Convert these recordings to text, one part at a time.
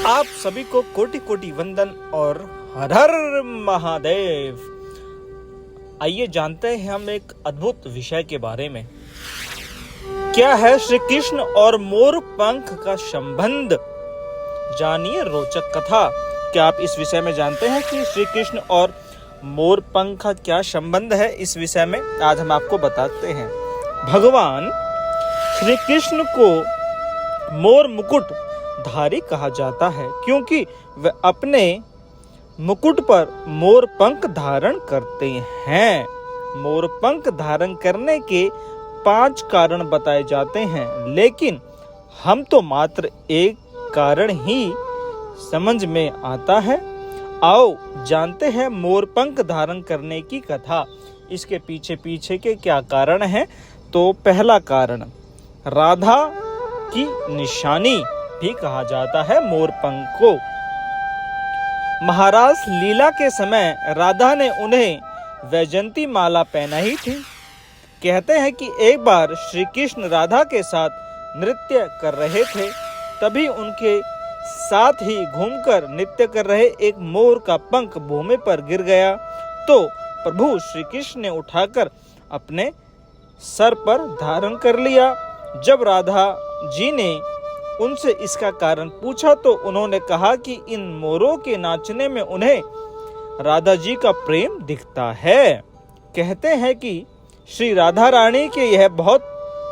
आप सभी को कोटि कोटि वंदन और हर हर महादेव। आइए जानते हैं हम एक अद्भुत विषय के बारे में। क्या है श्री कृष्ण और मोर पंख का संबंध? जानिए रोचक कथा। क्या आप इस विषय में जानते हैं कि श्री कृष्ण और मोर पंख का क्या संबंध है? इस विषय में आज हम आपको बताते हैं। भगवान श्री कृष्ण को मोर मुकुट धारी कहा जाता है क्योंकि वे अपने मुकुट पर मोर पंख धारण करते हैं। मोर पंख धारण करने के 5 कारण बताए जाते हैं, लेकिन हम तो मात्र एक कारण ही समझ में आता है। आओ जानते हैं मोर पंख धारण करने की कथा। इसके पीछे के क्या कारण हैं? तो पहला कारण, राधा की निशानी भी कहा जाता है मोर पंख को। महाराज लीला के समय राधा ने उन्हें वैजंती माला पहनाई थी। कहते हैं कि एक बार श्री कृष्ण राधा के साथ नृत्य कर रहे थे, तभी उनके साथ ही घूमकर नृत्य कर रहे एक मोर का पंख भूमि पर गिर गया। तो प्रभु श्री कृष्ण ने उठाकर अपने सर पर धारण कर लिया। जब राधा जी ने उनसे इसका कारण पूछा तो उन्होंने कहा कि इन मोरों के नाचने में उन्हें राधा जी का प्रेम दिखता है। कहते हैं कि श्री राधा रानी के यह बहुत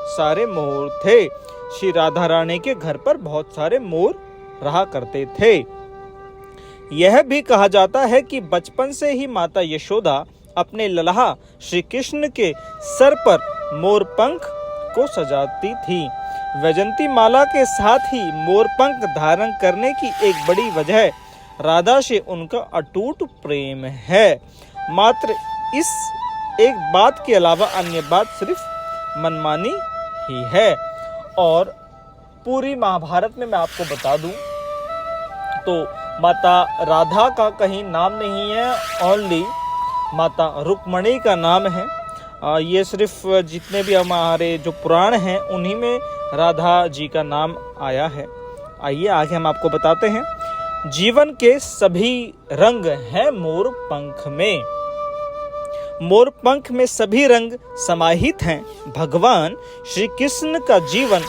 सारे मोर थे। श्री राधा रानी के घर पर बहुत सारे मोर रहा करते थे। यह भी कहा जाता है कि बचपन से ही माता यशोदा अपने लल्हा श्री कृष्ण के सर पर मोर पंख को सजाती थी। वैजंती माला के साथ ही मोर पंख धारण करने की एक बड़ी वजह राधा से उनका अटूट प्रेम है। मात्र इस एक बात के अलावा अन्य बात सिर्फ मनमानी ही है। और पूरी महाभारत में मैं आपको बता दूं तो माता राधा का कहीं नाम नहीं है, ओनली माता रुक्मणी का नाम है। ये सिर्फ जितने भी हमारे जो पुराण हैं उन्हीं में राधा जी का नाम आया है। आइए आगे हम आपको बताते हैं। जीवन के सभी रंग हैं मोर पंख में। मोर पंख में सभी रंग समाहित हैं। भगवान श्री कृष्ण का जीवन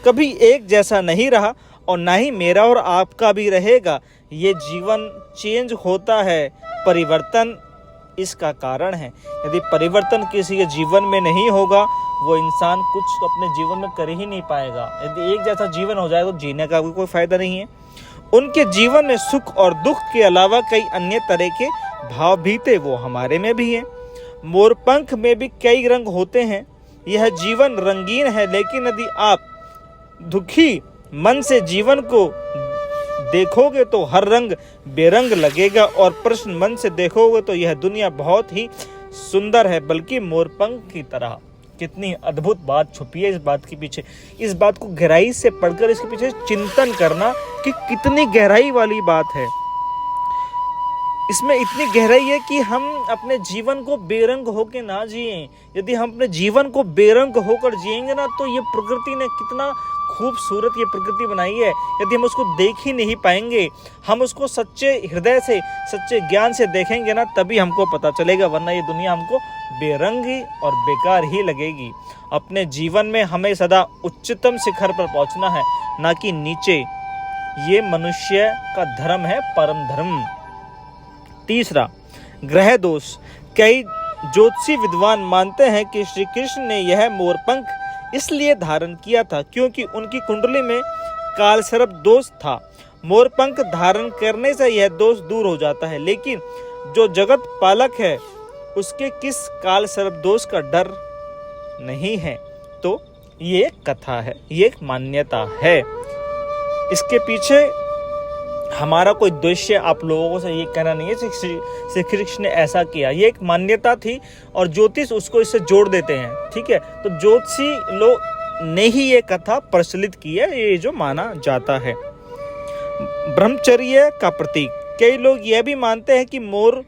कभी एक जैसा नहीं रहा और ना ही मेरा और आपका भी रहेगा। ये जीवन चेंज होता है, परिवर्तन इसका कारण है। यदि परिवर्तन किसी के जीवन में नहीं होगा, वो इंसान कुछ अपने जीवन में कर ही नहीं पाएगा। यदि एक जैसा जीवन हो जाए तो जीने का भी कोई फायदा नहीं है। उनके जीवन में सुख और दुख के अलावा कई अन्य तरह के भाव भी थे, वो हमारे में भी हैं। मोर पंख में भी कई रंग होते हैं। यह जीवन रंगीन है, लेकिन यदि आप दुखी मन से जीवन को देखोगे तो हर रंग बेरंग लगेगा, और प्रसन्न मन से देखोगे तो यह दुनिया बहुत ही सुंदर है, बल्कि मोरपंख की तरह। कितनी अद्भुत बात छुपी है इस बात के पीछे। इस बात को गहराई से पढ़कर इसके पीछे चिंतन करना कि कितनी गहराई वाली बात है। इसमें इतनी गहराई है कि हम अपने जीवन को बेरंग होकर ना जिएं। यदि हम अपने जीवन को बेरंग होकर जिएंगे ना, तो ये प्रकृति ने कितना खूबसूरत ये प्रकृति बनाई है, यदि हम उसको देख ही नहीं पाएंगे, हम उसको सच्चे हृदय से, सच्चे ज्ञान से देखेंगे ना, तभी हमको पता चलेगा, वरना ये दुनिया हमको बेरंगी और बेकार ही लगेगी। अपने जीवन में हमें सदा उच्चतम शिखर पर पहुंचना है, ना कि नीचे। ये मनुष्य का धर्म है, परम धर्म। तीसरा, ग्रह दोष। कई ज्योतिषी विद्वान मानते हैं कि श्री कृष्ण ने यह मोरपंख इसलिए धारण किया था क्योंकि उनकी कुंडली में कालसर्प दोष था। मोरपंख धारण करने से यह दोष दूर हो जाता है, लेकिन जो जगत पालक है उसके किस कालसर्प दोष का डर नहीं है। तो ये एक कथा है, ये एक मान्यता है। इसके पीछे हमारा कोई उद्देश्य आप लोगों से ये कहना नहीं है श्री कृष्ण ने ऐसा किया। ये एक मान्यता थी और ज्योतिष उसको इससे जोड़ देते हैं, ठीक है। तो ज्योतिषी लोग ने ही ये कथा प्रचलित की है, ये जो माना जाता है। ब्रह्मचर्य का प्रतीक। कई लोग यह भी मानते हैं कि मोर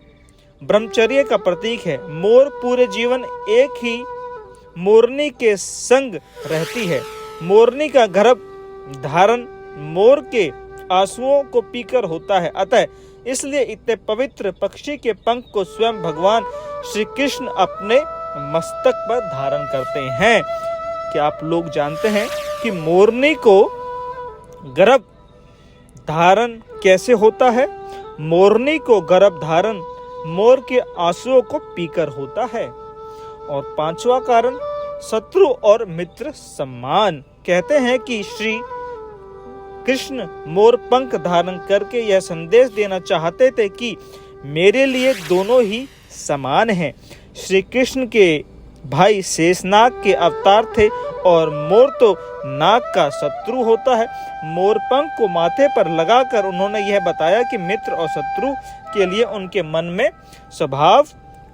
ब्रह्मचर्य का प्रतीक है। मोर पूरे जीवन एक ही मोरनी के संग रहती है। मोरनी का गर्भ धारण मोर के आंसुओं को पीकर होता है। अतः इसलिए इतने पवित्र पक्षी के पंख को स्वयं भगवान श्री कृष्ण अपने मस्तक पर धारण करते हैं। क्या आप लोग जानते हैं कि मोरनी को गर्भ धारण कैसे होता है? मोरनी को गर्भ धारण मोर के आंसुओं को पीकर होता है। और पांचवा कारण, शत्रु और मित्र सम्मान। कहते हैं कि श्री कृष्ण मोर पंख धारण करके यह संदेश देना चाहते थे कि मेरे लिए दोनों ही समान हैं। श्री कृष्ण के भाई शेषनाग के अवतार थे और मोर तो नाग का शत्रु होता है। मोर पंख को माथे पर लगाकर उन्होंने यह बताया कि मित्र और शत्रु के लिए उनके मन में स्वभाव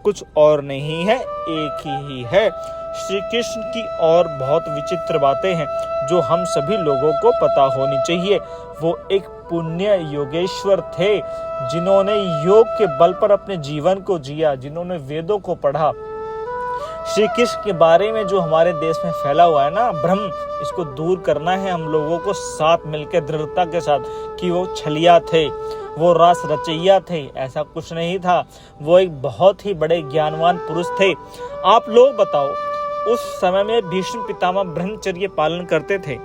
कुछ और नहीं है, एक ही है। श्री कृष्ण की और बहुत विचित्र बातें हैं जो हम सभी लोगों को पता होनी चाहिए। वो एक पुण्य योगेश्वर थे जिन्होंने योग के बल पर अपने जीवन को जिया, जिन्होंने वेदों को पढ़ा। श्री कृष्ण के बारे में जो हमारे देश में फैला हुआ है ना भ्रम, इसको दूर करना है हम लोगों को साथ मिलकर दृढ़ता के साथ कि वो छलिया थे, वो रास रचैया थे। ऐसा कुछ नहीं था। वो एक बहुत ही बड़े ज्ञानवान पुरुष थे। आप लोग बताओ, उस समय में भीष्म पितामह ब्रह्मचर्य पालन करते थे।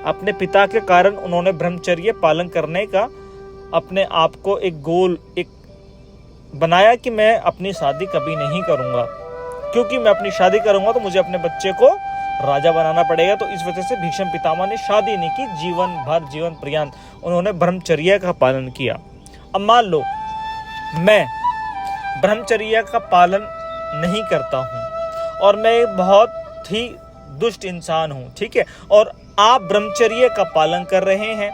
अपने पिता के कारण उन्होंने ब्रह्मचर्य पालन करने का अपने आप को एक गोल बनाया कि मैं अपनी शादी कभी नहीं करूंगा, क्योंकि मैं अपनी शादी करूंगा तो मुझे अपने बच्चे को राजा बनाना पड़ेगा। तो इस वजह से भीष्म पितामह ने शादी नहीं की, जीवन भर जीवन पर्यंत उन्होंने ब्रह्मचर्य का पालन किया। अब मान लो मैं ब्रह्मचर्य का पालन नहीं करता हूं और मैं एक बहुत ही दुष्ट इंसान हूं, ठीक है, और आप ब्रह्मचर्य का पालन कर रहे हैं,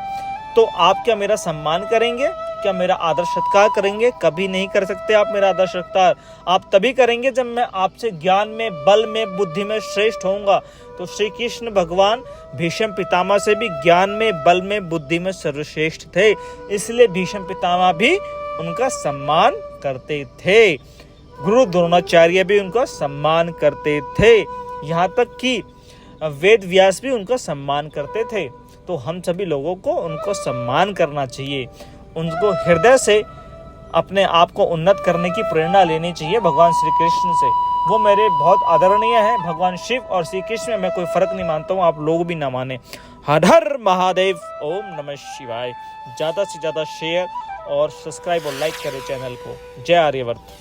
तो आप क्या मेरा सम्मान करेंगे? क्या मेरा आदर सत्कार करेंगे? कभी नहीं कर सकते आप मेरा आदर सत्कार। आप तभी करेंगे जब मैं आपसे ज्ञान में, बल में, बुद्धि में श्रेष्ठ होऊंगा। तो श्री कृष्ण भगवान भीष्म पितामह से भी ज्ञान में, बल में, बुद्धि में सर्वश्रेष्ठ थे, इसलिए भीष्म पितामह भी उनका सम्मान करते थे। गुरु द्रोणाचार्य भी उनका सम्मान करते थे, यहाँ तक कि वेद व्यास भी उनका सम्मान करते थे। तो हम सभी लोगों को उनको सम्मान करना चाहिए, उनको हृदय से अपने आप को उन्नत करने की प्रेरणा लेनी चाहिए भगवान श्री कृष्ण से। वो मेरे बहुत आदरणीय हैं। भगवान शिव और श्री कृष्ण में मैं कोई फर्क नहीं मानता हूँ, आप लोग भी ना माने। हर हर महादेव, ओम नमः शिवाय। ज़्यादा से ज़्यादा शेयर और सब्सक्राइब और लाइक करें चैनल को। जय आर्यवर्त।